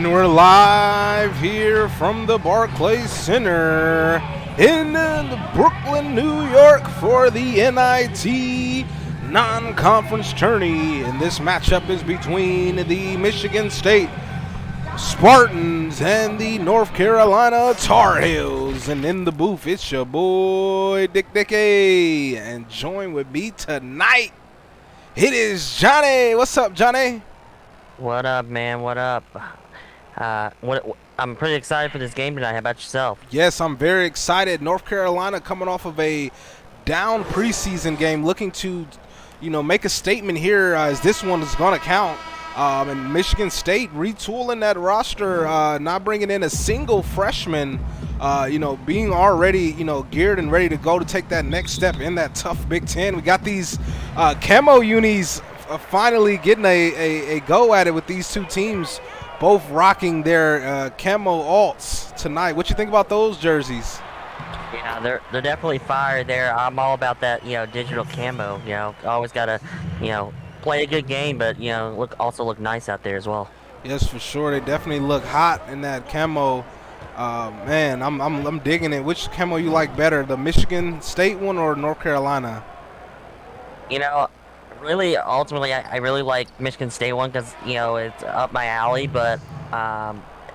And we're live here from the Barclays Center in Brooklyn, New York for the NIT non-conference tourney. And this matchup is between the Michigan State Spartans and the North Carolina Tar Heels. And in the booth, it's your boy Dick Dickey. And join with me tonight, it is Johnny. What's up, Johnny? What up, man? What up? I'm pretty excited for this game tonight. How about yourself? Yes, I'm very excited. North Carolina coming off of a down preseason game, looking to, make a statement here as this one is going to count. And Michigan State retooling that roster, not bringing in a single freshman, being already, geared and ready to go to take that next step in that tough Big Ten. We got these camo unis finally getting a go at it with these two teams, both rocking their camo alts tonight. What you think about those jerseys? Yeah, they're definitely fire there. I'm all about that, digital camo. Always gotta, play a good game, but look nice out there as well. Yes, for sure. They definitely look hot in that camo. Man, I'm digging it. Which camo you like better, the Michigan State one or North Carolina? Really, ultimately, I really like Michigan State one because, it's up my alley, but,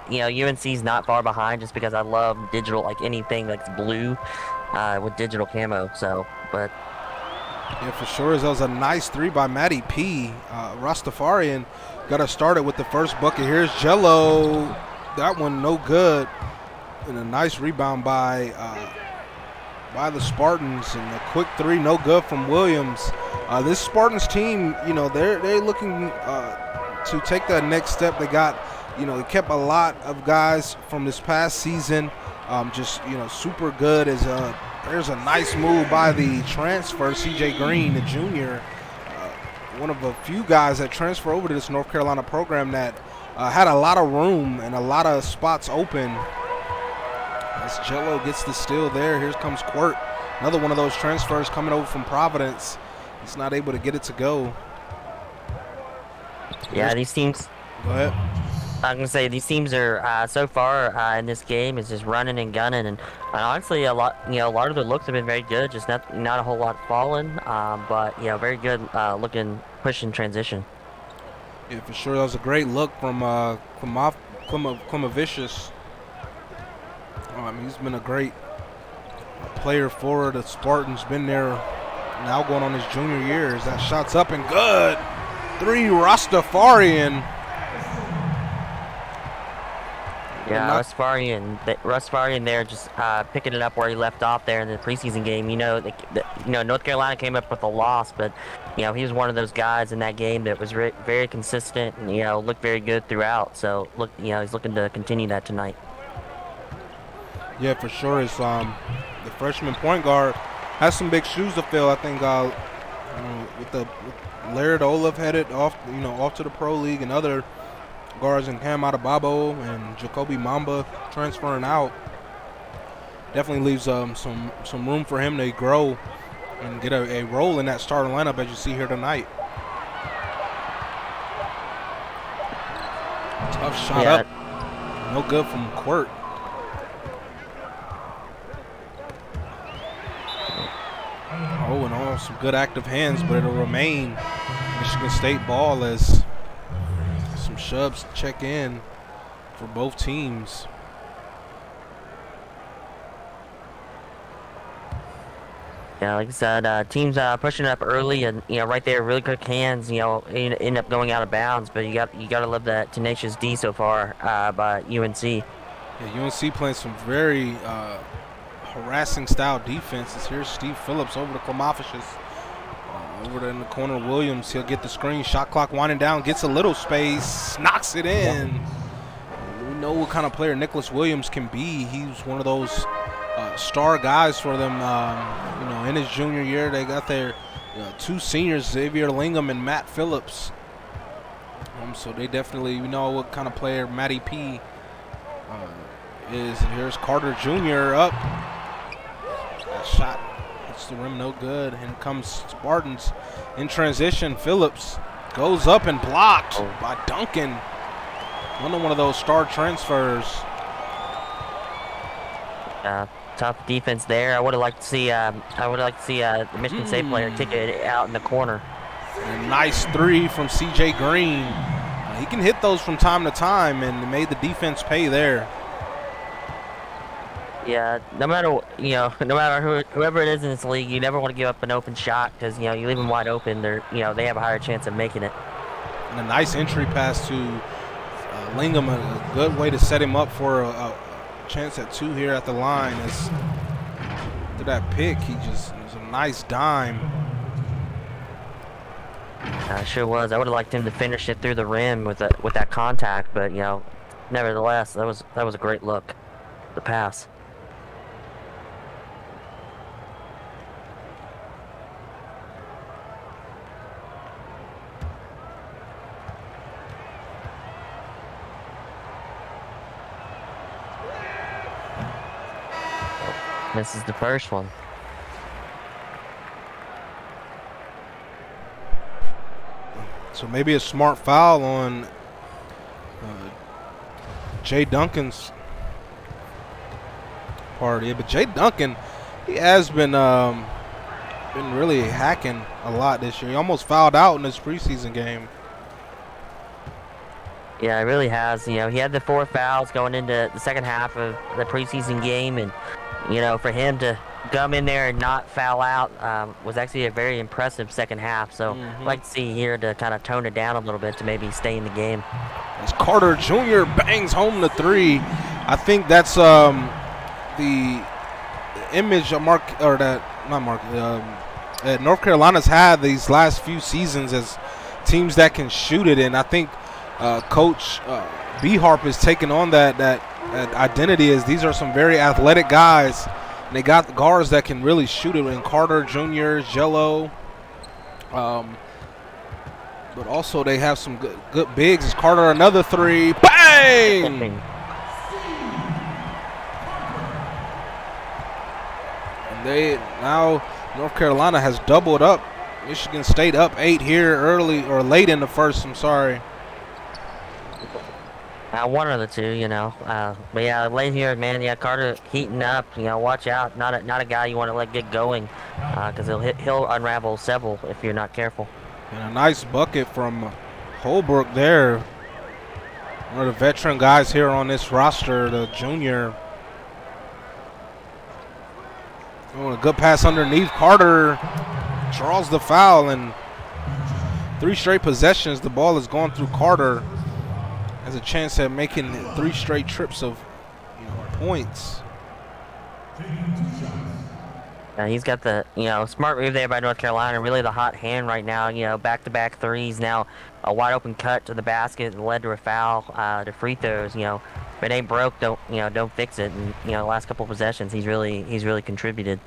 UNC's not far behind just because I love digital, like anything that's blue with digital camo, but... Yeah, for sure. That was a nice three by Matty P. Rastafarian got us started with the first bucket. Here's Jello. That one no good. And a nice rebound by the Spartans, and a quick three, no good from Williams. This Spartans team, they're looking to take that next step. They got, they kept a lot of guys from this past season, super good. There's a nice move by the transfer, CJ Green, the junior, one of a few guys that transfer over to this North Carolina program that had a lot of room and a lot of spots open. As Jello gets the steal there, here comes Quirt. Another one of those transfers coming over from Providence. He's not able to get it to go. Yeah, these teams. Go ahead. I'm gonna say these teams are so far in this game is just running and gunning, and honestly a lot of their looks have been very good. Just not a whole lot falling, but very good looking push and transition. Yeah, for sure. That was a great look from Klimavicius. He's been a great player for the Spartans. Been there now going on his junior year. That shot's up and good. Three, Rastafarian. Yeah, Rastafarian there just picking it up where he left off there in the preseason game. North Carolina came up with a loss, but he was one of those guys in that game that was very consistent and looked very good throughout. So he's looking to continue that tonight. Yeah, for sure. It's the freshman point guard has some big shoes to fill. I think with Laird Olaf headed off to the pro league, and other guards in Cam Adebayo and Jacoby Mamba transferring out, definitely leaves some room for him to grow and get a role in that starting lineup as you see here tonight. Tough shot up, no good from Quirt. Oh, and some good active hands, but it'll remain Michigan State ball as some shoves check in for both teams. Yeah, like I said, teams pushing up early and right there, really quick hands. End up going out of bounds, but you got to love that tenacious D so far by UNC. Yeah, UNC playing some very harassing style defenses. Here's Steve Phillips over to Klimavicius. Over there in the corner, Williams. He'll get the screen. Shot clock winding down. Gets a little space. Knocks it in. We know what kind of player Nicholas Williams can be. He's one of those star guys for them. In his junior year, they got their two seniors, Xavier Lingham and Matt Phillips. So they definitely know what kind of player Matty P is. And here's Carter Jr. up. That shot hits the rim, no good. And comes Spartans in transition. Phillips goes up and blocked by Duncan. One of those star transfers. Tough defense there. I would have liked to see. The Michigan State player kick it out in the corner. A nice three from C.J. Green. He can hit those from time to time, and made the defense pay there. Yeah, no matter whoever it is in this league, you never want to give up an open shot because you leave them wide open. They have a higher chance of making it. And a nice entry pass to Lingham, a good way to set him up for a chance at 2 here at the line. After that pick, it was a nice dime. Sure was. I would have liked him to finish it through the rim with that contact, but nevertheless, that was a great look, the pass. This is the first one. So maybe a smart foul on Jay Duncan's part. Yeah, but Jay Duncan, he has been really hacking a lot this year. He almost fouled out in his preseason game. Yeah, it really has. He had the 4 fouls going into the second half of the preseason game, and for him to come in there and not foul out was actually a very impressive second half. So I'd like to see here to kind of tone it down a little bit to maybe stay in the game. As Carter Jr. bangs home the 3, I think that's the image of that North Carolina's had these last few seasons as teams that can shoot it, and I think Coach B. Harp is taking on that identity, as these are some very athletic guys. And they got the guards that can really shoot it in Carter Jr., Jello. But also they have some good bigs. It's Carter, another 3. Bang! And now North Carolina has doubled up. Michigan State up 8 here late in the first, I'm sorry. One of the two, but yeah, late here, man. Yeah, Carter heating up. Watch out. Not a guy you want to let get going, because he'll unravel several if you're not careful. And a nice bucket from Holbrook there. One of the veteran guys here on this roster, the junior. Oh, a good pass underneath. Carter draws the foul, and 3 straight possessions. The ball is going through Carter. Has a chance at making 3 straight trips of points. He's got the smart move there by North Carolina. Really the hot hand right now. Back-to-back threes. Now a wide open cut to the basket led to a foul to free throws. If it ain't broke, don't fix it. And the last couple of possessions, he's really contributed.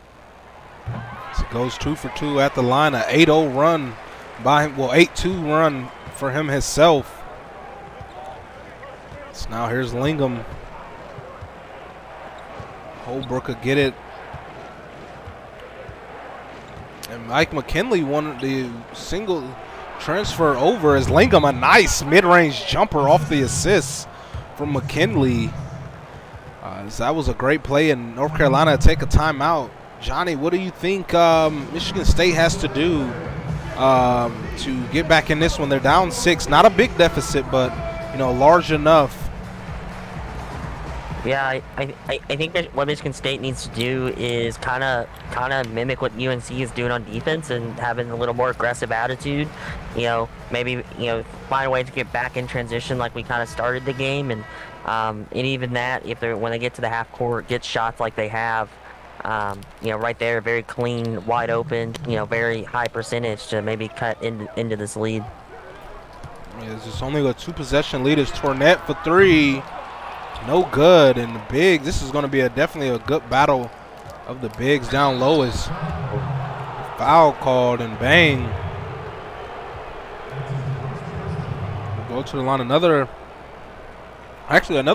So it goes 2 for 2 at the line. A 8-0 run by him. Well, 8-2 run for him himself. So now here's Lingham. Holbrook could get it. And Mike McKinley won the single transfer over as Lingham. A nice mid-range jumper off the assist from McKinley. So that was a great play, and North Carolina take a timeout. Johnny, what do you think Michigan State has to do to get back in this one? They're down 6. Not a big deficit, but large enough. Yeah, I think that what Michigan State needs to do is kind of mimic what UNC is doing on defense and having a little more aggressive attitude. Maybe find a way to get back in transition like we kind of started the game, and even that, when they get to the half court, get shots like they have, right there, very clean, wide open, very high percentage to maybe cut into this lead. Yeah, it's only a 2-possession lead. It's Tourneys for 3. No good. And the bigs, this is going to be definitely a good battle of the bigs down low. Is foul called, and bang. We'll go to the line. Another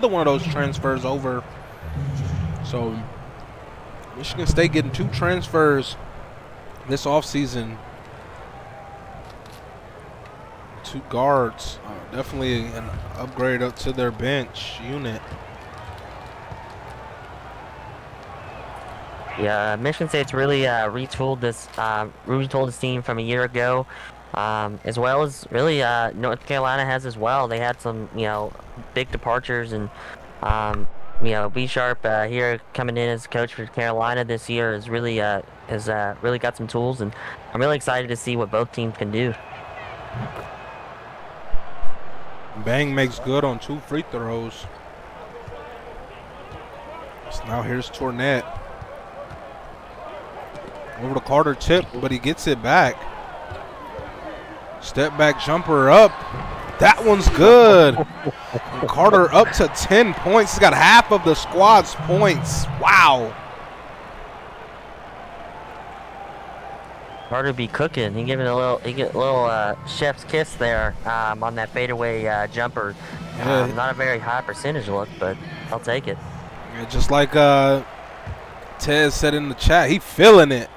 one of those transfers over. So Michigan State getting 2 transfers this offseason 2 guards. Definitely an upgrade up to their bench unit. Yeah, Michigan State's really retooled this team from a year ago, as well as really North Carolina has as well. They had some big departures, and B Sharp here coming in as coach for Carolina this year has really got some tools, and I'm really excited to see what both teams can do. Bang makes good on 2 free throws. So now here's Tourneys. Over to Carter, tip, but he gets it back. Step back jumper up. That one's good. And Carter up to 10 points. He's got half of the squad's points. Wow. Carter be cooking. He get a little chef's kiss there on that fadeaway jumper. Yeah. Not a very high percentage look, but I'll take it. Yeah, just like Ted said in the chat, he feeling it.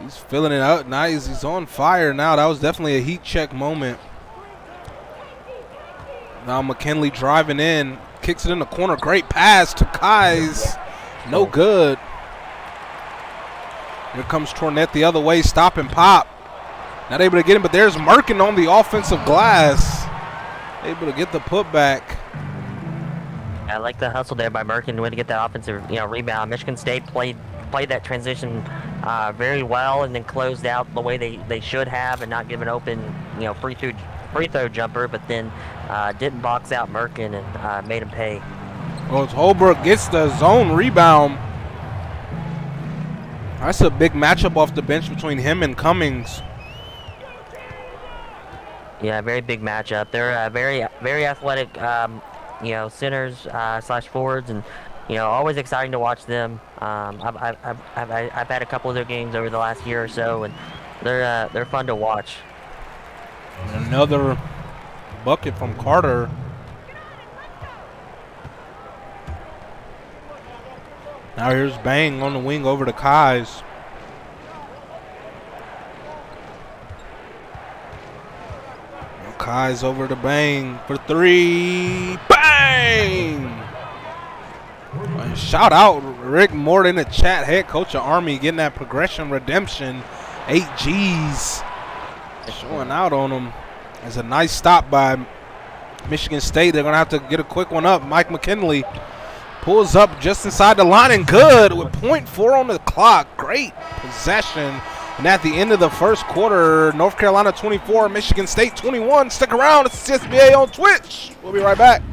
He's filling it out nice. He's on fire now. That was definitely a heat check moment. Now McKinley driving in. Kicks it in the corner. Great pass to Kais. No good. Here comes Tourneys the other way. Stop and pop. Not able to get him, but there's Merkin on the offensive glass. Able to get the putback. I like the hustle there by Merkin to get that offensive rebound. Michigan State played that transition very well, and then closed out the way they should have, and not give an open free throw jumper, but then didn't box out Merkin and made him pay. Well, Holbrook gets the zone rebound. That's a big matchup off the bench between him and Cummings. Yeah, very big matchup. They're very athletic, centers / forwards, and always exciting to watch them. I've had a couple of their games over the last year or so, and they're fun to watch. Another bucket from Carter. Now here's Bang on the wing over to Kais. Kais over to Bang for 3. Bang! Shout out Rick Mort in the chat, head coach of Army, getting that progression redemption. 8 G's. Showing out on him. There's a nice stop by Michigan State. They're going to have to get a quick one up. Mike McKinley pulls up just inside the line and good with 0.4 on the clock. Great possession. And at the end of the first quarter, North Carolina 24, Michigan State 21. Stick around. It's CSBA on Twitch. We'll be right back.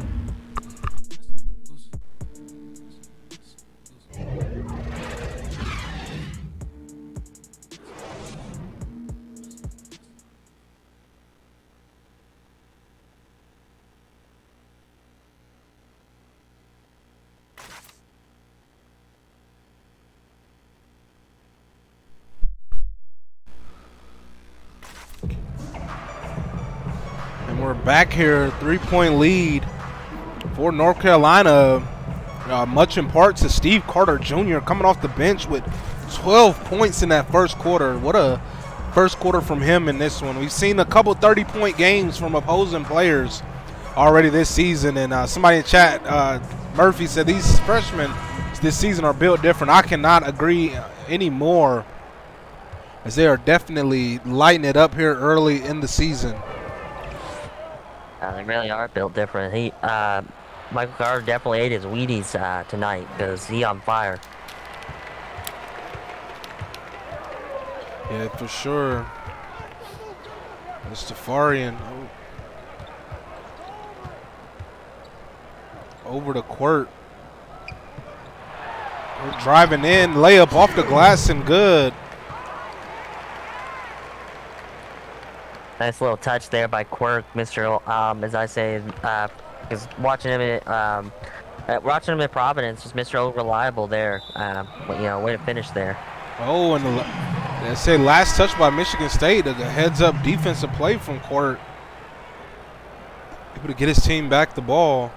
We're back here, 3-point lead for North Carolina, much in part to Steve Carter Jr. coming off the bench with 12 points in that first quarter. What a first quarter from him in this one. We've seen a couple 30-point games from opposing players already this season, and somebody in chat, Murphy, said these freshmen this season are built different. I cannot agree anymore, as they are definitely lighting it up here early in the season. They really are built different. Michael Carter definitely ate his Wheaties tonight, because he on fire. Yeah, for sure. Mustafarian over to Quirt. We're driving in, layup off the glass and good. Nice little touch there by Quirk, Mr. As I say, because watching him at Providence, just Mr. Reliable there. Way to finish there. Oh, and they say last touch by Michigan State, a heads-up defensive play from Quirk. Able to get his team back the ball.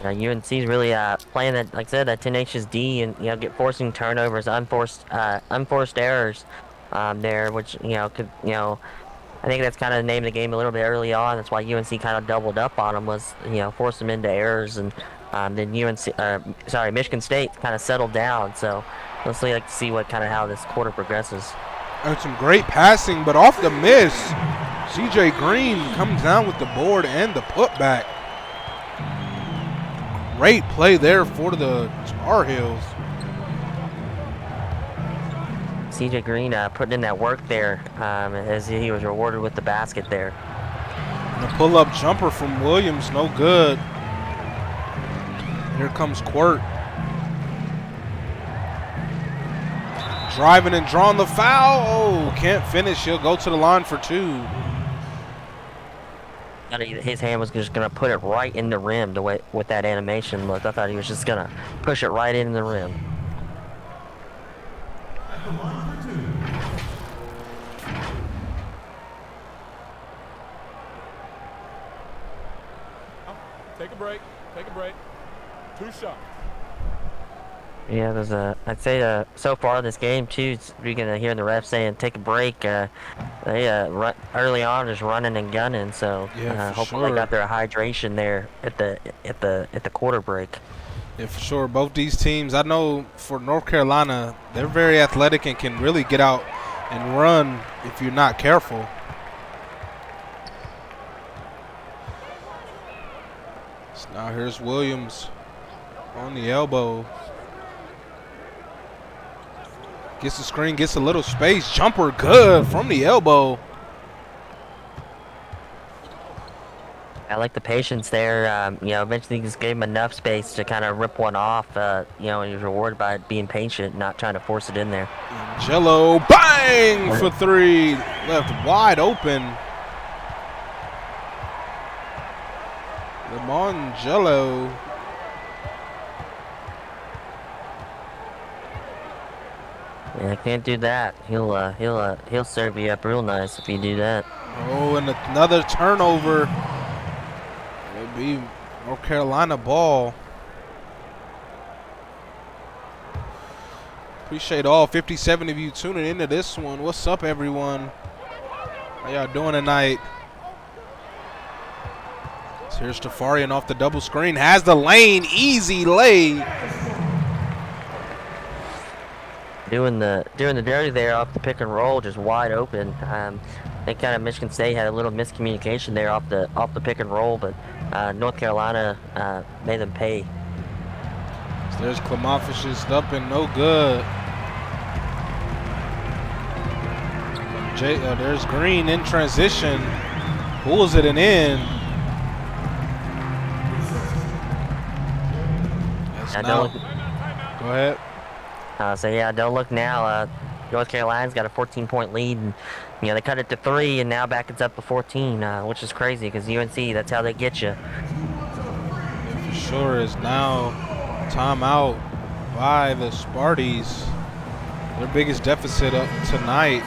UNC's really playing that, like I said, that tenacious D, and get forcing turnovers, unforced errors there, which could I think that's kind of the name of the game a little bit early on. That's why UNC kind of doubled up on them, was force them into errors, and then Michigan State kind of settled down. So let's like to see how this quarter progresses. And some great passing, but off the miss, CJ Green comes down with the board and the putback. Great play there for the Tar Heels. CJ Green putting in that work there as he was rewarded with the basket there. And a pull-up jumper from Williams, no good. Here comes Quirt. Driving and drawing the foul. Oh, can't finish. He'll go to the line for 2. His hand was just going to put it right in the rim with that animation look. I thought he was just going to push it right in the rim. Take a break. Take a break. 2 shots. Yeah, I'd say so far this game too, you're gonna hear the refs saying take a break. They early on just running and gunning, so hopefully they got their hydration there at the quarter break. Yeah, for sure. Both these teams, I know for North Carolina, they're very athletic and can really get out and run if you're not careful. So now here's Williams on the elbow. Gets the screen, gets a little space. Jumper good from the elbow. I like the patience there. Eventually just gave him enough space to kind of rip one off. And he was rewarded by being patient, not trying to force it in there. Jello, bang for 3. Left wide open. Lamont Jello. Yeah, can't do that. He'll serve you up real nice if you do that. Oh, and another turnover. It'll be North Carolina ball. Appreciate all 57 of you tuning into this one. What's up, everyone? How y'all doing tonight? So here's Tafarian off the double screen. Has the lane. Easy lay. Doing the dirty there off the pick and roll, just wide open. I think kind of Michigan State had a little miscommunication there off the pick and roll, but North Carolina made them pay. So there's Klimafish's up and no good. There's Green in transition, pulls it and in. Now, go ahead. Don't look now. North Carolina's got a 14-point lead, and they cut it to 3, and now back it's up to 14, which is crazy because UNC, that's how they get you. Yeah, for sure is now timeout by the Sparties. Their biggest deficit up tonight.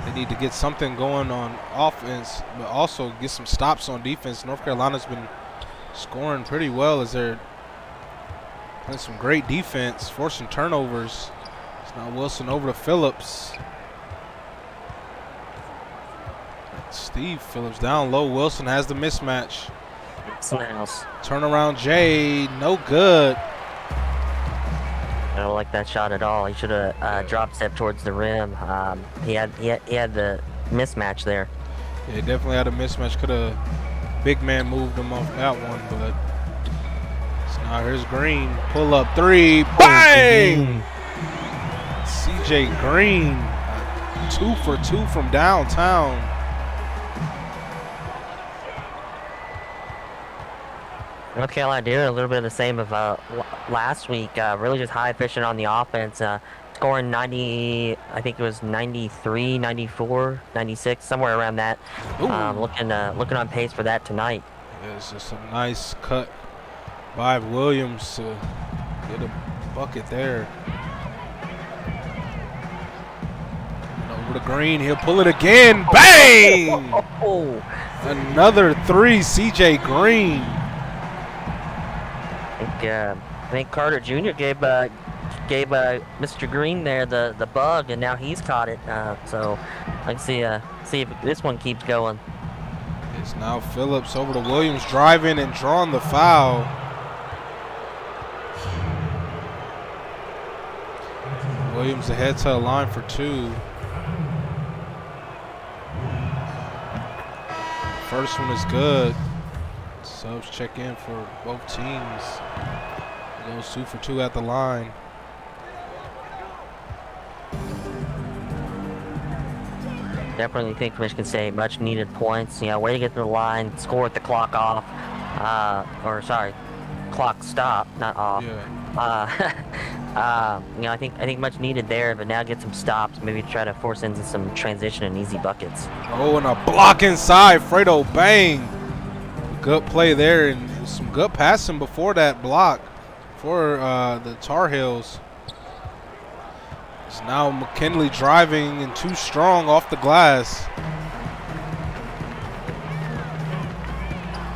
They need to get something going on offense, but also get some stops on defense. North Carolina's been scoring pretty well as they're playing some great defense, forcing turnovers. It's now Wilson over to Phillips. Steve Phillips down low. Wilson has the mismatch. Turnaround Jay, no good. I don't like that shot at all. He should have drop step towards the rim. He had the mismatch there. Yeah, he definitely had a mismatch. Could have big man moved him off that one, but so now here's Green. Pull up 3. Bang! CJ Green, 2 for 2 from downtown. North Carolina doing a little bit of the same of last week. Really just high efficient on the offense. Scoring 90, I think it was 93, 94, 96, somewhere around that. Looking on pace for that tonight. Yeah, it's just a nice cut by Williams to get a bucket there. And over to Green, he'll pull it again. Bang! Oh. Another 3, CJ Green. I think Carter Jr. gave Mr. Green there the bug, and now he's caught it. So I can see if this one keeps going. It's now Phillips over to Williams, driving and drawing the foul. Williams ahead to the line for 2. First one is good. Subs check in for both teams. It goes 2 for 2 at the line. Definitely think Michigan State much needed points. You know, way to get to the line, score with the clock off, clock stop, not off. Yeah. You know, I think much needed there, but now get some stops, maybe try to force into some transition and easy buckets. Oh, and a block inside, Fredo Bang. Good play there, and some good passing before that block for the Tar Heels. It's now McKinley driving and too strong off the glass.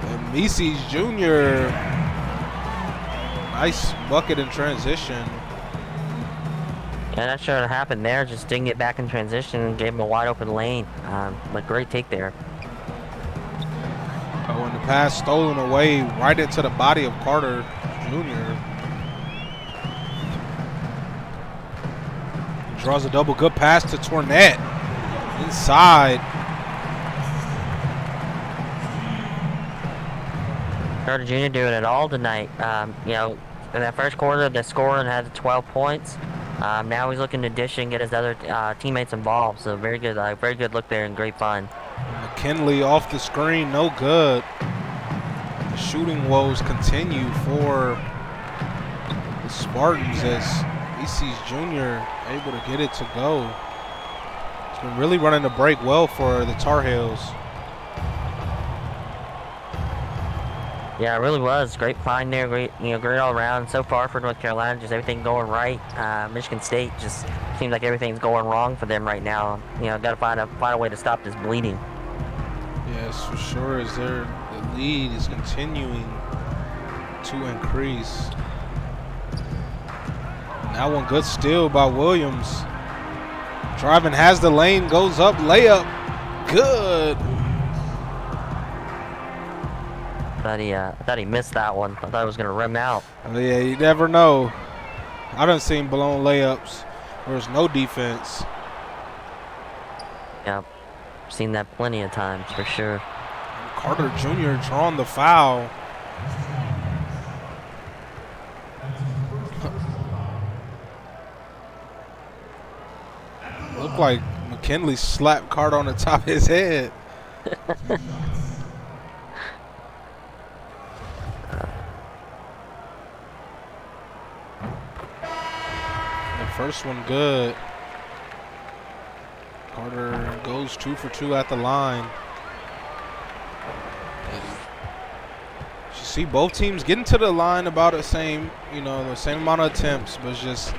And Mises Jr. Nice bucket in transition. Yeah, not sure what happened there. Just didn't get back in transition and gave him a wide open lane. But great take there. Oh, and the pass stolen away right into the body of Carter Jr. Draws a double. Good pass to Tourneys. Inside. Carter Jr. doing it all tonight. You know, in that first quarter, the scoring had 12 points. Now he's looking to dish and get his other teammates involved. So very good look there and great find. McKinley off the screen, no good. The shooting woes continue for the Spartans as Mises Jr. able to get it to go. He's been really running the break well for the Tar Heels. Yeah, it really was. Great find there. Great all around. So far for North Carolina, just everything going right. Michigan State just seems like everything's going wrong for them right now. You know, got to find a way to stop this bleeding. Yes, for sure. As the lead is continuing to increase. Now one good steal by Williams. Driving has the lane, goes up, layup, good. I thought he missed that one. I thought it was gonna rim out. Oh, yeah, you never know. I done seen blown layups where there's no defense. Yeah, seen that plenty of times for sure. Carter Jr. drawing the foul. Looked like McKinley slapped Carter on the top of his head. First one good. Carter goes 2 for 2 at the line. You see both teams getting to the line about the same, the same amount of attempts, but it's just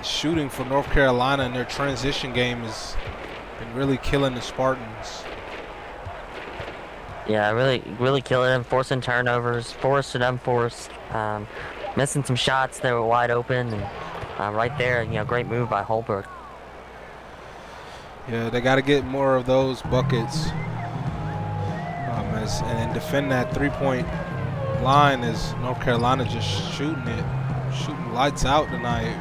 shooting for North Carolina and their transition game has been really killing the Spartans. Yeah, really killing them, forcing turnovers, forced and unforced, missing some shots that were wide open, and right there, great move by Holbrook. Yeah, they got to get more of those buckets and defend that three-point line as North Carolina just shooting lights out tonight.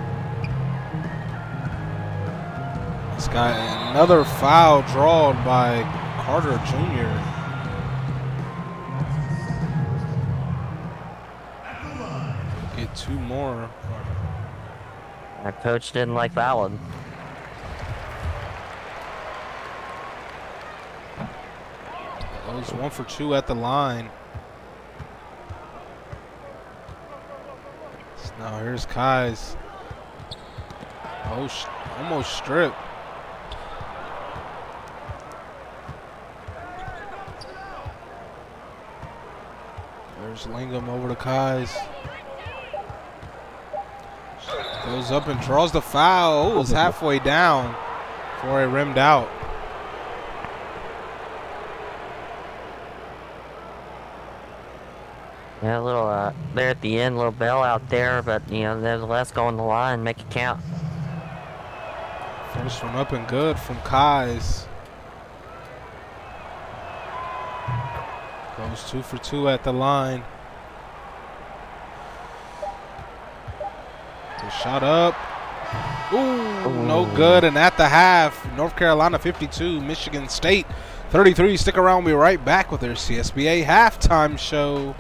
This guy, another foul drawn by Carter Jr. Get 2 more. Our coach didn't like that one. Goes 1 for 2 at the line. So now here's Kai's. Almost stripped. There's Lingham over to Kai's. Goes up and draws the foul. Oh, it was halfway down before it rimmed out. Yeah, a little there at the end, little bell out there, but nevertheless, go on the line, make it count. First one up and good from Kais. Goes 2 for 2 at the line. The shot up. Ooh, no good. And at the half, North Carolina 52, Michigan State 33. Stick around. We'll be right back with their CSBA halftime show.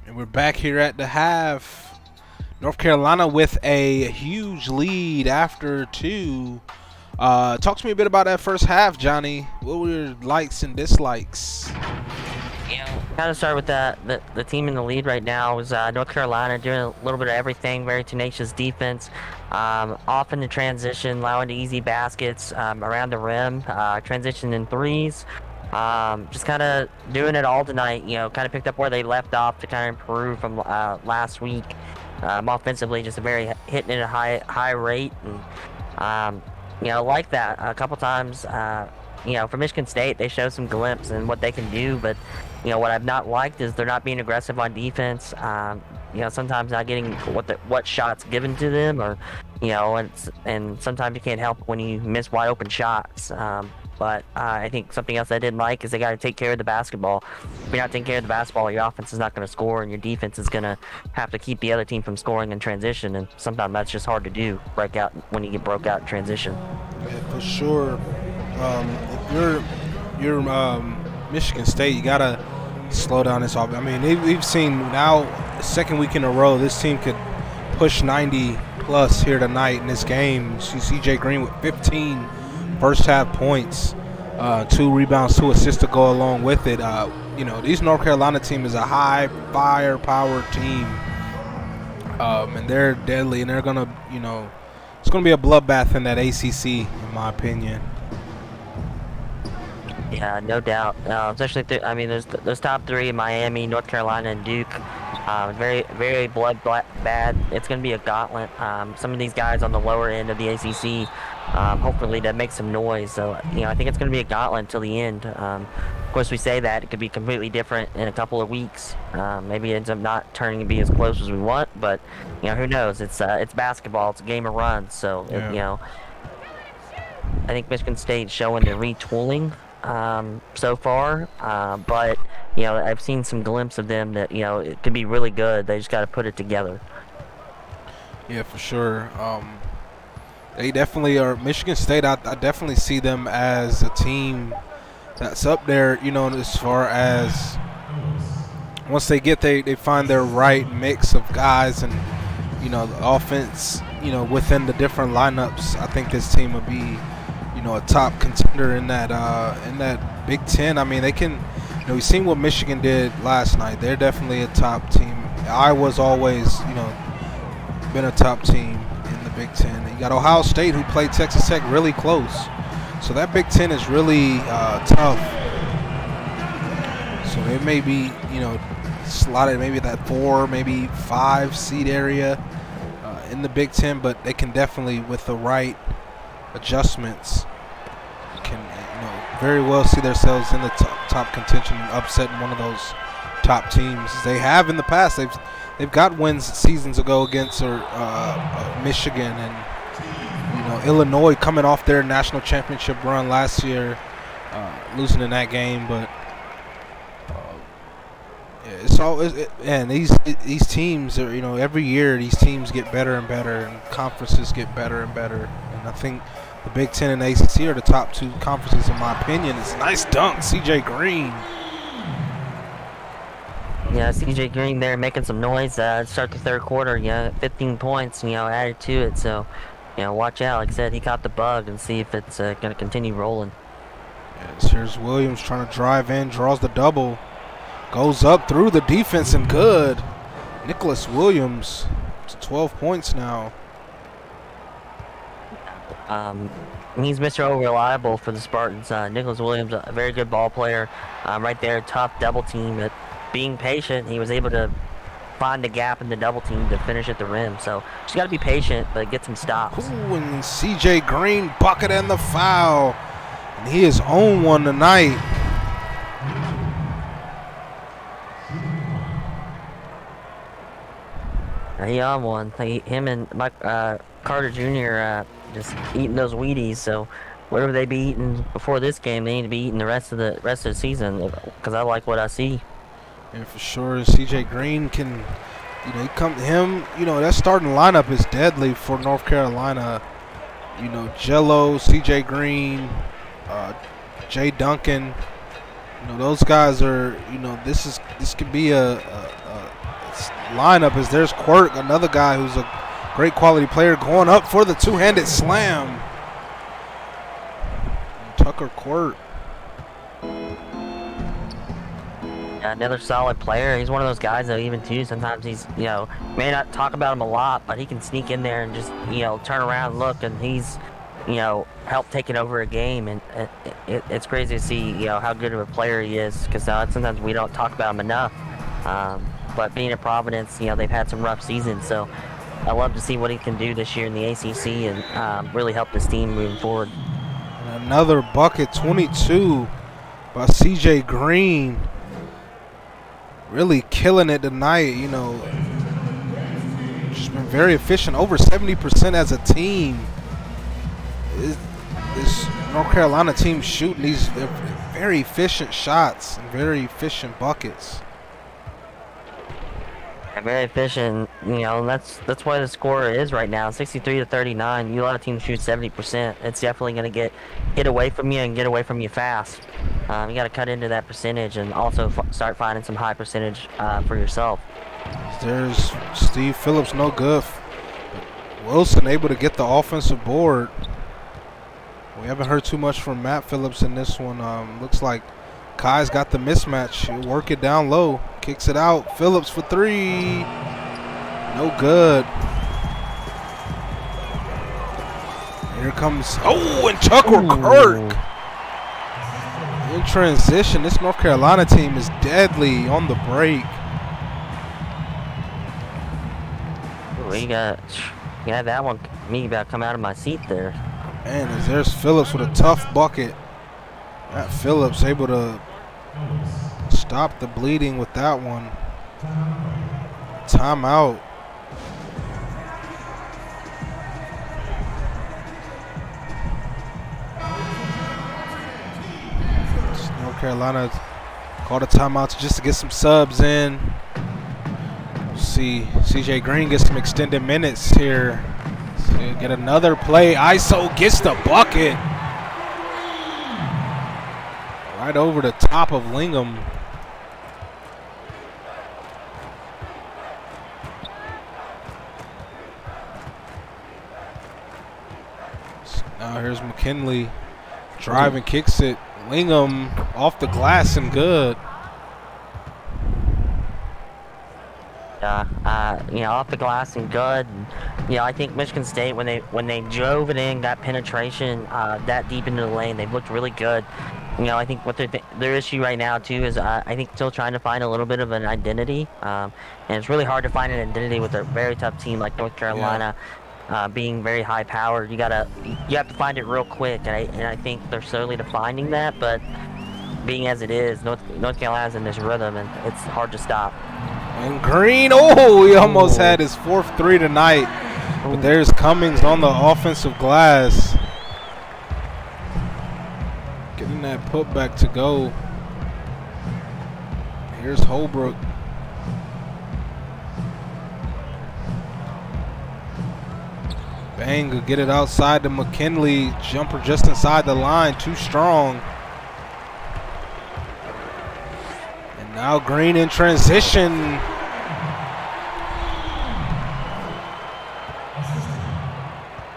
And we're back here at the half. North Carolina with a huge lead after 2. Talk to me a bit about that first half, Johnny. What were your likes and dislikes? Kind of start with the team in the lead right now is North Carolina doing a little bit of everything, very tenacious defense, off in the transition, allowing the easy baskets around the rim, transition in threes, just kind of doing it all tonight. Kind of picked up where they left off to kind of improve from last week. Offensively, just a very hitting at a high rate, and like that a couple times. For Michigan State, they show some glimpse in what they can do, but what I've not liked is they're not being aggressive on defense. Sometimes not getting what shots given to them, or and sometimes you can't help when you miss wide open shots. But I think something else I didn't like is they got to take care of the basketball. If you're not taking care of the basketball, your offense is not going to score, and your defense is going to have to keep the other team from scoring in transition. And sometimes that's just hard to do. Break out when you get broke out in transition. Yeah, for sure. If you're Michigan State, you gotta slow down this off. I mean, we've seen now second week in a row this team could push 90 plus here tonight in this game. You see CJ Green with 15 first half points, 2 rebounds, 2 assists to go along with it. These North Carolina team is a high firepower team, and they're deadly, and they're gonna, it's gonna be a bloodbath in that ACC, in my opinion. Yeah, no doubt. Especially, there's those top 3 in Miami, North Carolina, and Duke. Very, very bad. It's going to be a gauntlet. Some of these guys on the lower end of the ACC, hopefully that makes some noise. So, I think it's going to be a gauntlet until the end. Of course, we say that it could be completely different in a couple of weeks. Maybe it ends up not turning to be as close as we want, but who knows? It's basketball. It's a game of runs. So, yeah. I think Michigan State's showing the retooling so far, but I've seen some glimpse of them that it could be really good. They just got to put it together. Yeah, for sure. They definitely are. Michigan State, I definitely see them as a team that's up there, as far as once they find their right mix of guys and the offense, within the different lineups. I think this team will be a top contender in that Big Ten. I mean, they can. We've seen what Michigan did last night. They're definitely a top team. Iowa's always, been a top team in the Big Ten. You got Ohio State, who played Texas Tech really close. So that Big Ten is really tough. So they may be, slotted maybe that 4, maybe 5 seed area in the Big Ten, but they can definitely, with the right adjustments, can very well see themselves in the top contention and upsetting one of those top teams. They have in the past. They've got wins seasons ago against Michigan and Illinois, coming off their national championship run last year, losing in that game. But it's all and these teams are every year these teams get better and better, and conferences get better and better. And I think the Big Ten and the ACC are the top 2 conferences, in my opinion. It's a nice dunk, CJ Green. Yeah, CJ Green there making some noise. Start the third quarter, 15 points, added to it. So, watch out. Like I said, he caught the bug, and see if it's going to continue rolling. Yes, here's Williams trying to drive in, draws the double, goes up through the defense, and good. Nicholas Williams, it's 12 points now. He's Mr. Reliable for the Spartans. Nicholas Williams, a very good ball player. Right there, tough double team. But being patient, he was able to find the gap in the double team to finish at the rim. So just got to be patient, but get some stops. Ooh, and CJ Green bucket and the foul. And he is on one tonight. He on one. Him and Mike, Carter Jr. Just eating those Wheaties. So whatever they be eating before this game, they need to be eating the rest of the season. Because I like what I see. And for sure, CJ Green can, you know, he come to him. You know, that starting lineup is deadly for North Carolina. You know, Jello, CJ Green, Jay Duncan. You know, those guys are. You know, this could be a lineup. As there's Quirk, another guy who's a great quality player, going up for the two-handed slam. And Tucker Quirk. Yeah, another solid player. He's one of those guys that even too, sometimes he's, you know, may not talk about him a lot, but he can sneak in there and just, you know, turn around and look, and he's, you know, helped taking over a game. And it's crazy to see, you know, how good of a player he is, because sometimes we don't talk about him enough. But being at Providence, you know, they've had some rough seasons, so I love to see what he can do this year in the ACC and really help this team moving forward. And another bucket, 22 by CJ Green. Really killing it tonight, you know. Just been very efficient, over 70% as a team. This North Carolina team shooting these very efficient shots and very efficient buckets. Very efficient, you know, and that's why the score is right now, 63-39. You let a team shoot 70%. It's definitely going to get away from you and get away from you fast. You got to cut into that percentage and also start finding some high percentage for yourself. There's Steve Phillips, no good. Wilson able to get the offensive board. We haven't heard too much from Matt Phillips in this one. Looks like Kai's got the mismatch. He'll work it down low. Kicks it out. Phillips for three. No good. Here comes, and Tucker Kirk. In transition, this North Carolina team is deadly on the break. We got that one. Me about to come out of my seat there. Man, as there's Phillips with a tough bucket. Matt Phillips able to stop the bleeding with that one. Timeout. North Carolina called a timeout just to get some subs in. See CJ Green get some extended minutes here. So get another play. ISO gets the bucket. Right over the top of Lingham. Now here's McKinley. Driving, kicks it. Lingham off the glass and good. You know, off the glass and good. And, you know, I think Michigan State, when they drove it in, got penetration that deep into the lane, they've looked really good. You know, I think what their issue right now too is I think still trying to find a little bit of an identity, and it's really hard to find an identity with a very tough team like North Carolina, being very high powered. You have to find it real quick, and I think they're slowly defining that. But being as it is, North Carolina's in this rhythm, and it's hard to stop. And Green, he almost had his fourth three tonight. But there's Cummings on the offensive glass. Getting that putback to go. Here's Holbrook. Bang, will get it outside to McKinley. Jumper just inside the line, too strong. And now Green in transition.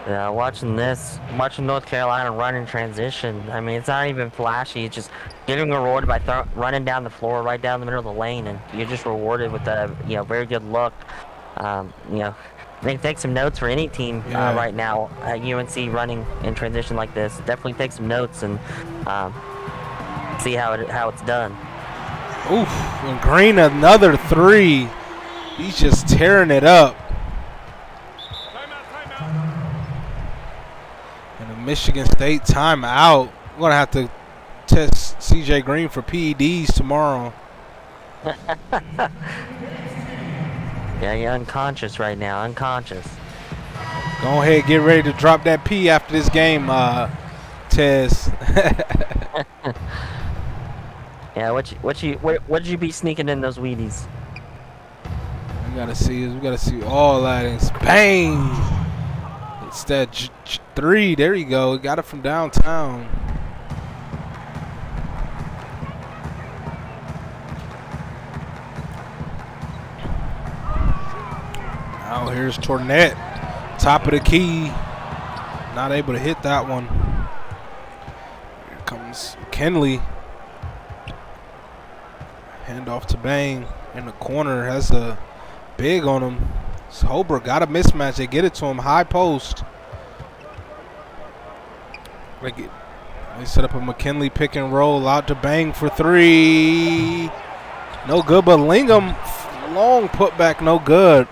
Yeah, watching North Carolina run in transition. I mean, it's not even flashy. It's just getting rewarded by running down the floor, right down the middle of the lane, and you're just rewarded with a very good look. I think take some notes for any team right now at UNC running in transition like this. Definitely take some notes and see how it's done. Oof! And Green another three. He's just tearing it up. And a Michigan State timeout. We're going to have to test CJ Green for PEDs tomorrow. Yeah, you're unconscious right now, unconscious. Go ahead, get ready to drop that P after this game, Tez. Yeah, what did you be sneaking in those Wheaties? We gotta see all that. It's bang. It's that 3. There you go. Got it from downtown. Now here's Tourneys. Top of the key. Not able to hit that one. Here comes Kenley. Hand off to Bang in the corner. Has a big on him. Holbrook got a mismatch. They get it to him. High post. They set up a McKinley pick and roll out to Bang for 3. No good, but Lingham, long putback, no good.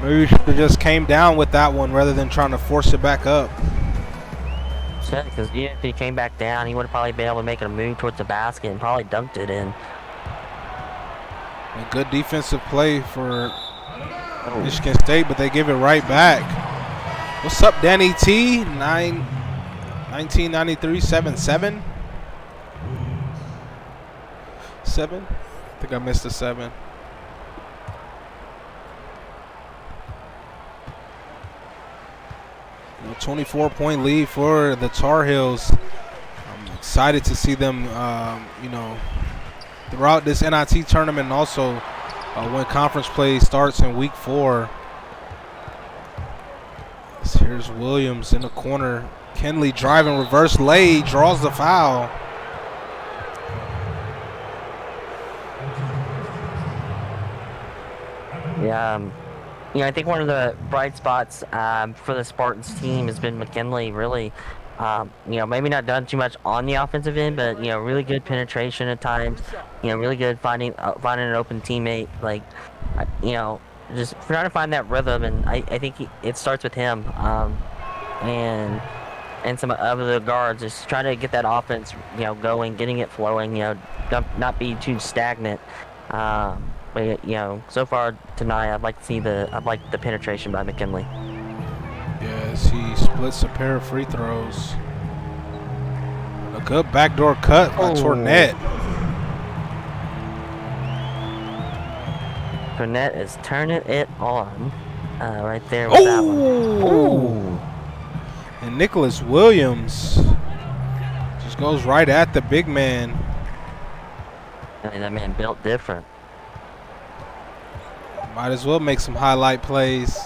Maybe we should have just came down with that one rather than trying to force it back up. Because if he came back down, he would have probably been able to make a move towards the basket and probably dunked it in. A good defensive play for Michigan State, but they give it right back. What's up, Danny T? 1993, 7-7. 7? I think I missed a 7. A 24-point lead for the Tar Heels. I'm excited to see them, throughout this NIT tournament, and also when conference play starts in week 4. Here's Williams in the corner. Kenley driving reverse lay, draws the foul. Yeah, I think one of the bright spots for the Spartans team has been McKinley. Really, maybe not done too much on the offensive end, but really good penetration at times. Really good finding an open teammate. Like, just trying to find that rhythm, and I think it starts with him and some of the guards. Just trying to get that offense, going, getting it flowing. Not be too stagnant. But so far tonight, I'd like the penetration by McKinley. Yes, he splits a pair of free throws. A good backdoor cut by Tourneys. Tourneys is turning it on right there with that one. Ooh. And Nicholas Williams just goes right at the big man. I mean, that man built different. Might as well make some highlight plays.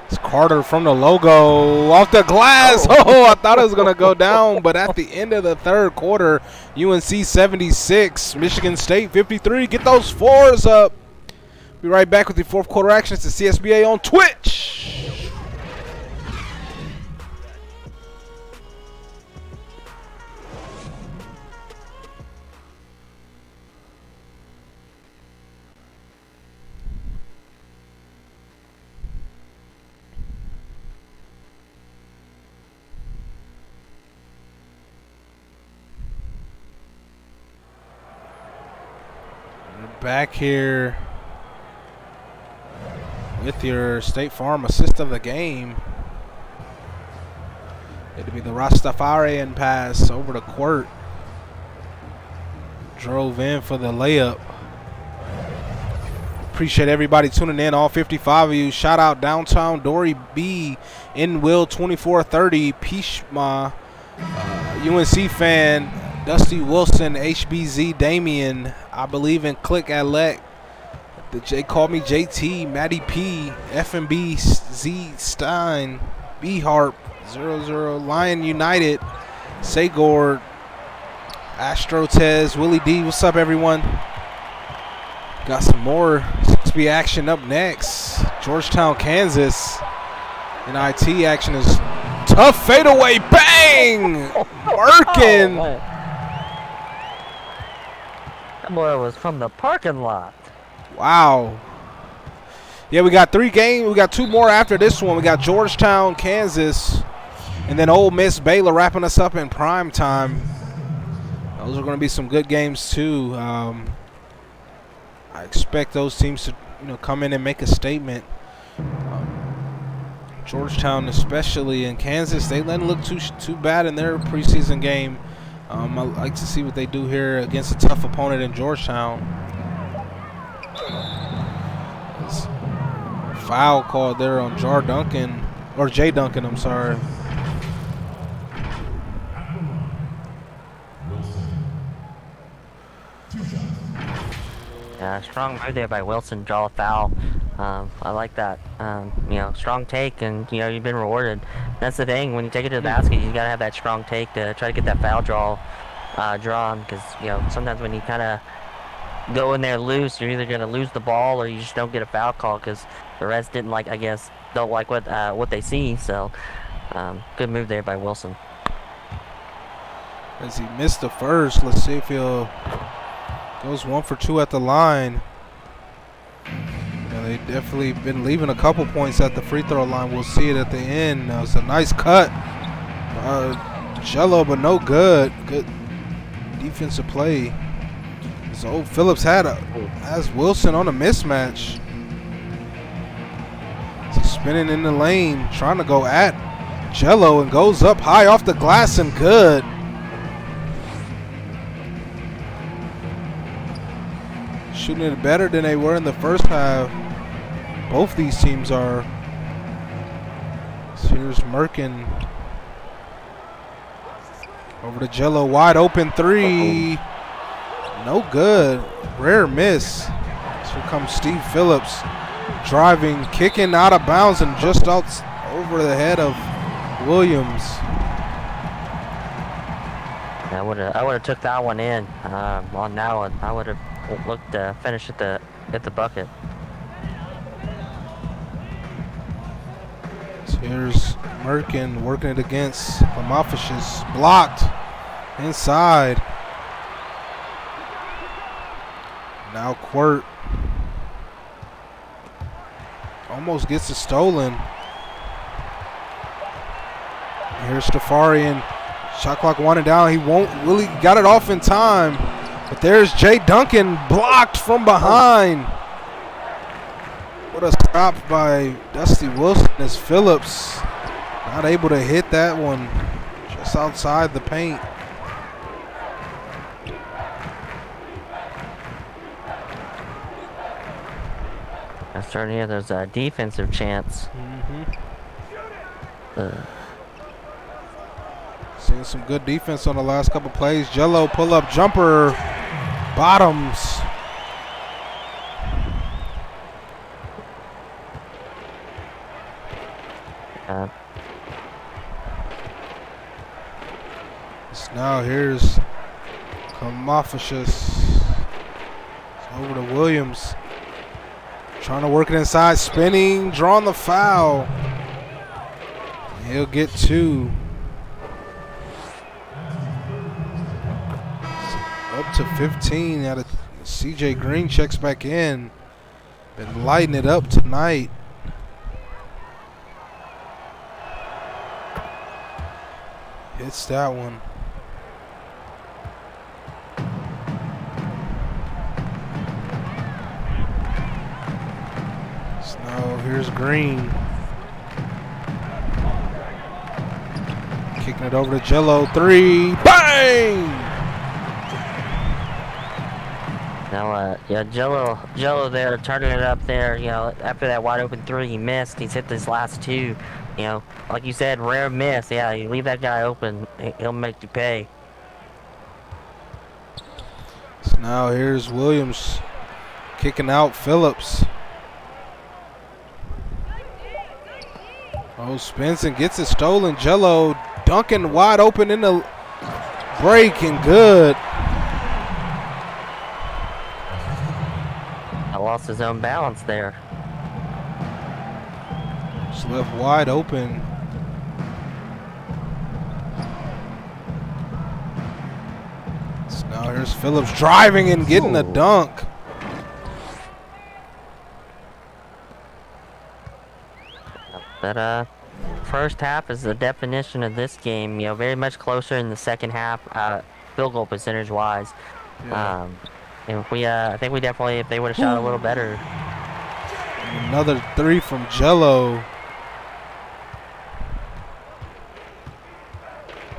It's Carter from the logo off the glass. Oh, I thought it was going to go down, but at the end of the third quarter, UNC 76, Michigan State 53. Get those 4s up. Be right back with the fourth quarter action. It's the CSBA on Twitch. Back here with your State Farm assist of the game. It'll be the Rastafarian pass over the court. Drove in for the layup. Appreciate everybody tuning in, all 55 of you. Shout out Downtown Dory B, in Will 2430, Pishma, UNC fan, Dusty Wilson, HBZ Damien, I believe in Click Alec. The J called me JT, Matty P, FMB Z Stein, B Harp, 00, Lion United, Sagor, Astro Tez, Willie D. What's up, everyone? Got some more Csba action up next. Georgetown, Kansas. NIT action is tough fadeaway, bang! Working. That boy was from the parking lot. Wow. Yeah, we got 3 games. We got 2 more after this one. We got Georgetown, Kansas, and then Ole Miss, Baylor wrapping us up in prime time. Those are going to be some good games too. I expect those teams to come in and make a statement. Georgetown, especially, in Kansas, they didn't look too bad in their preseason game. I like to see what they do here against a tough opponent in Georgetown. Foul called there on Jay Duncan, I'm sorry. Yeah, strong move there by Wilson, draw a foul. I like that. Strong take, and you've been rewarded. That's the thing, when you take it to the basket, you gotta have that strong take to try to get that foul drawn, because sometimes when you kind of go in there loose, you're either gonna lose the ball or you just don't get a foul call because the refs don't like what they see. So good move there by Wilson. As he missed the first, let's see if he'll goes 1 for 2 at the line. They definitely been leaving a couple points at the free throw line. We'll see it at the end. It's a nice cut, Jello, but no good. Good defensive play. So Phillips has Wilson on a mismatch. He's spinning in the lane, trying to go at Jello, and goes up high off the glass and good. Shooting it better than they were in the first half. Both these teams are. So here's Merkin. Over to Jello, wide open 3. No good. Rare miss. Here comes Steve Phillips. Driving, kicking out of bounds and just out over the head of Williams. I would have took that one in on that one. I would have looked to finish at the bucket. So here's Merkin working it against Lamofishus. Blocked inside. Now Quirt almost gets it stolen. Here's Stafarian. Shot clock winding down. He won't really got it off in time. But there's Jay Duncan blocked from behind. What a stop by Dusty Wilson as Phillips not able to hit that one just outside the paint. Starting here, there's a defensive chance. Seeing some good defense on the last couple plays. Jello pull-up jumper, bottoms. So now here's Kamafishus. Over to Williams. Trying to work it inside, spinning, drawing the foul. He'll get 2. Up to 15 out of CJ Green checks back in. Been lighting it up tonight. Hits that one. So here's Green. Kicking it over to Jello. 3. Bang! Now, Jello there, turning it up there. After that wide open 3, he missed. He's hit his last 2. Like you said, rare miss. Yeah, you leave that guy open, he'll make you pay. So now here's Williams kicking out Phillips. Oh, spins and gets it stolen. Jello dunking wide open in the break and good. Lost his own balance there. Just left wide open. So now here's Phillips driving and getting a dunk. But first half is the definition of this game. You know, very much closer in the second half, field goal percentage wise. Yeah. And if I think we definitely, if they would have shot a little better. Another three from Jello.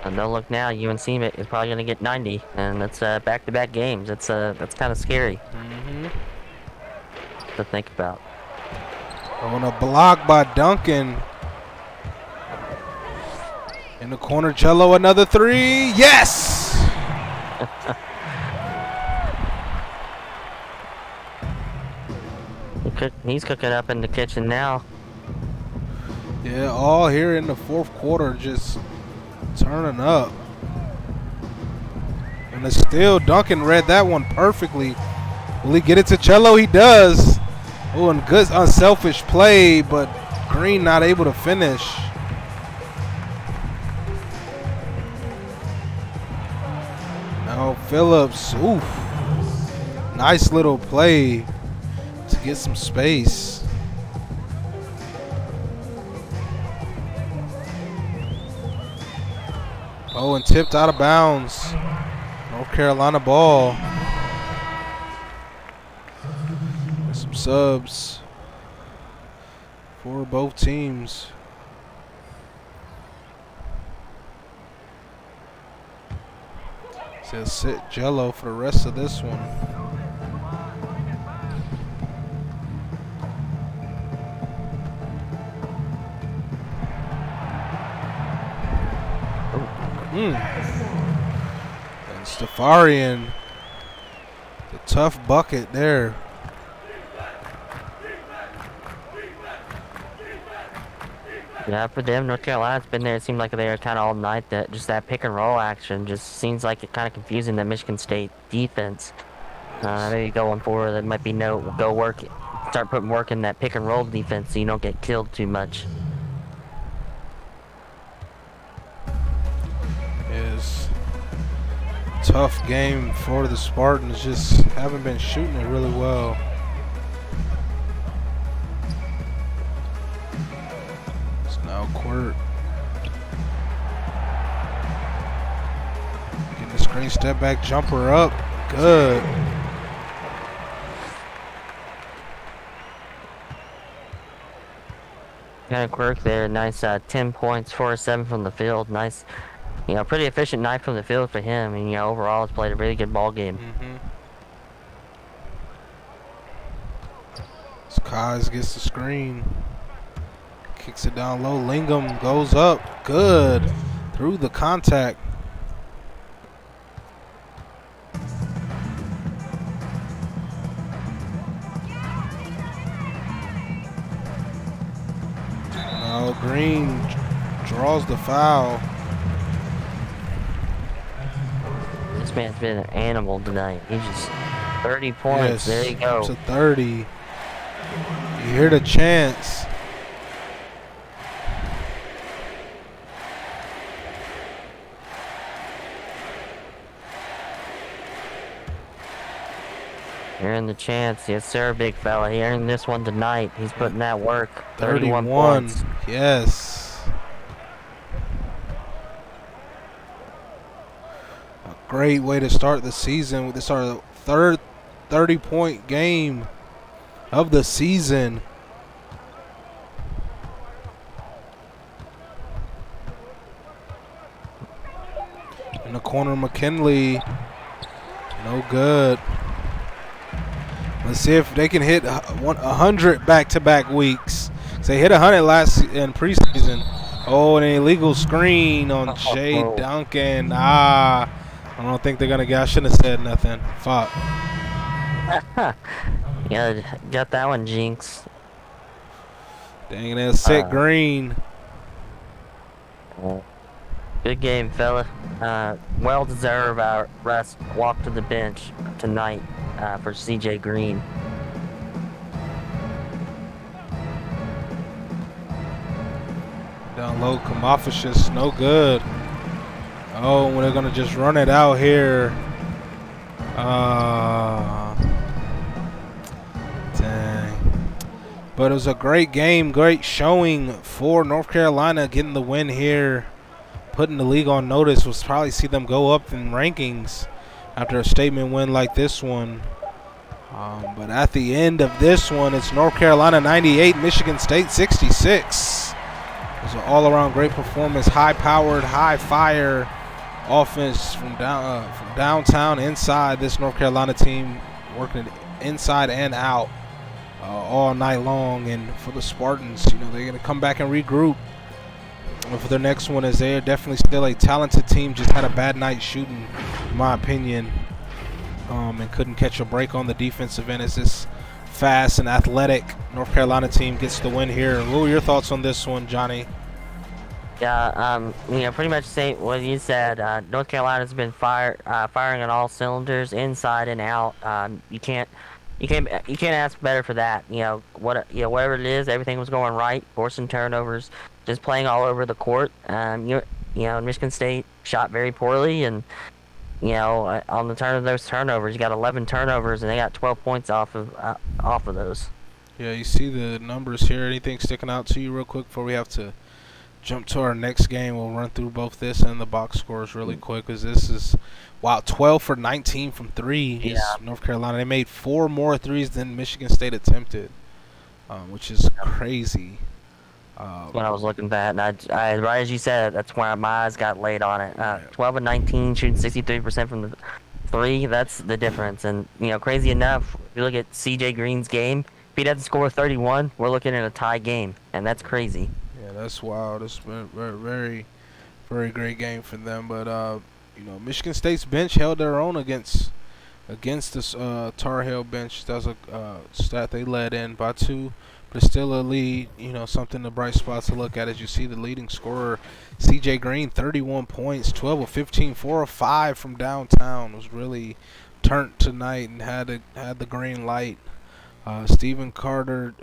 And don't look now, UNC is probably going to get 90, and that's back-to-back games. That's kind of scary to think about. On a block by Duncan. In the corner, Jello, another three. Yes! He's cooking up in the kitchen now. Yeah, all here in the fourth quarter, just turning up. And it's still, Duncan read that one perfectly. Will he get it to Jello? He does. Oh, and good unselfish play, but Green not able to finish. Now Phillips, oof. Nice little play to get some space. Oh, and tipped out of bounds. North Carolina ball. Some subs for both teams. Says sit Jello for the rest of this one. And Stafarian, the tough bucket there. Yeah, for them, North Carolina's been there. It seemed like they were kind of all night. That pick and roll action just seems like it kind of confusing the Michigan State defense. Maybe going forward, there might be start putting work in that pick and roll defense so you don't get killed too much. Is tough game for the Spartans. Just haven't been shooting it really well. It's now Quirt. Getting the screen step back jumper up. Good. Kind of quirk there. Nice 10 points, 4 or 7 from the field. Nice. Pretty efficient night from the field for him, and overall has played a really good ball game. Skies gets the screen, kicks it down low. Lingham goes up, good through the contact. Now Green draws the foul. This man's been an animal tonight. He's just 30 points. Yes, there you go. It's a 30. You hear the chants. Hearing the chants. Yes, sir, big fella. Hearing this one tonight. He's putting that work. 31 points. Yes. Great way to start the season. This is our third 30-point game of the season. In the corner, McKinley. No good. Let's see if they can hit 100 back-to-back weeks. They hit 100 last in preseason. Oh, an illegal screen on Jay Duncan. I don't think they're going to get. I shouldn't have said nothing. Fuck. Yeah, got that one, Jinx. Dang, they'll sit Green. Good game, fella. Well-deserved rest. Walk to the bench tonight for CJ Green. Down low, Kamafishis, no good. Oh, they're going to just run it out here. Dang. But it was a great game, great showing for North Carolina, getting the win here, putting the league on notice. We'll probably see them go up in rankings after a statement win like this one. But at the end of this one, it's North Carolina 98, Michigan State 66. It was an all-around great performance, high-powered, high-fire offense from downtown, inside. This North Carolina team working inside and out all night long. And for the Spartans, they're going to come back and regroup. And for their next one, is they're definitely still a talented team, just had a bad night shooting, in my opinion. And couldn't catch a break on the defensive end as this fast and athletic North Carolina team gets the win here. What were your thoughts on this one, Johnny? Yeah, pretty much say what you said. North Carolina's been firing on all cylinders, inside and out. You can't ask better for that. Whatever it is, everything was going right. Forcing turnovers, just playing all over the court. Michigan State shot very poorly, and on those turnovers, you got 11 turnovers, and they got 12 points off of those. Yeah, you see the numbers here. Anything sticking out to you real quick before we have to jump to our next game? We'll run through both this and the box scores really quick, because this is 12 for 19 from three. Yeah. North Carolina. They made 4 more threes than Michigan State attempted, which is crazy. That's what I was looking at, and I right as you said, that's where my eyes got laid on it. 12 and 19, shooting 63% from the three. That's the difference. And crazy enough, if you look at CJ Green's game, if he doesn't score 31, we're looking at a tie game, and that's crazy. Yeah, that's wild. It's been a very, very great game for them. But Michigan State's bench held their own against this Tar Heel bench. That was a stat they led in by 2. But it's still a lead, something, a bright spot to look at. As you see, the leading scorer, C.J. Green, 31 points, 12 of 15, 4 of 5 from downtown. Was really turned tonight and had the green light. Steve Carter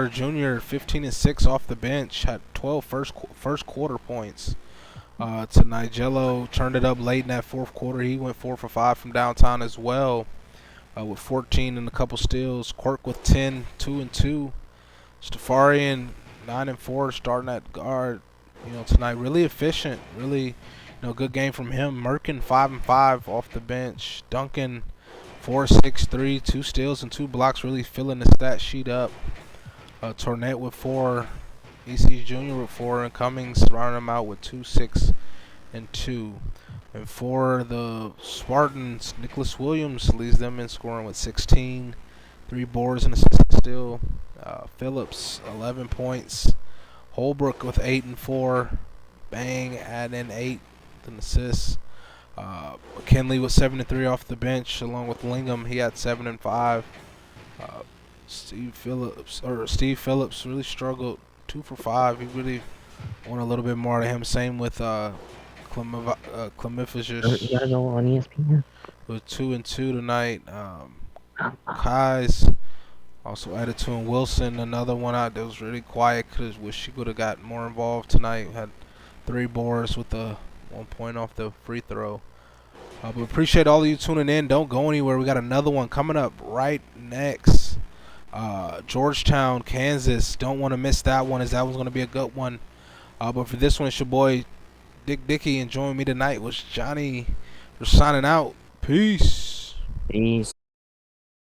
Jr., 15 and 6 off the bench, had 12 first quarter points tonight. Jello turned it up late in that fourth quarter. He went 4 for 5 from downtown as well, with 14 and a couple steals. Quirk with 10, 2 and 2. Stafarian 9 and 4 starting at guard, tonight. Really efficient, really, good game from him. Merkin 5 and 5 off the bench. Duncan 4, 6, 3, 2 steals and 2 blocks, really filling the stat sheet up. Tourneys with 4, EC Jr. with 4, and Cummings rounding them out with 2, 6, and 2. And for the Spartans, Nicholas Williams leads them in scoring with 16, 3 boards and assists still. Phillips 11 points. Holbrook with 8 and 4. Bang add in 8 and assists. McKinley with 7 and 3 off the bench, along with Lingham. He had 7 and 5. Steve Phillips really struggled, 2 for 5. He really wanted a little bit more out of him. Same with Clemifis. You gotta go on ESPN. With 2 and 2 tonight. Kais also added to him. Wilson, another one out that was really quiet. Wish he would have got more involved tonight. Had 3 boards with the 1 point off the free throw. But appreciate all of you tuning in. Don't go anywhere. We got another one coming up right next. Georgetown, Kansas. Don't want to miss that one, as that one's going to be a good one. But for this one, it's your boy Dick Dickey, and joining me tonight was Johnny. We're signing out. Peace. Peace.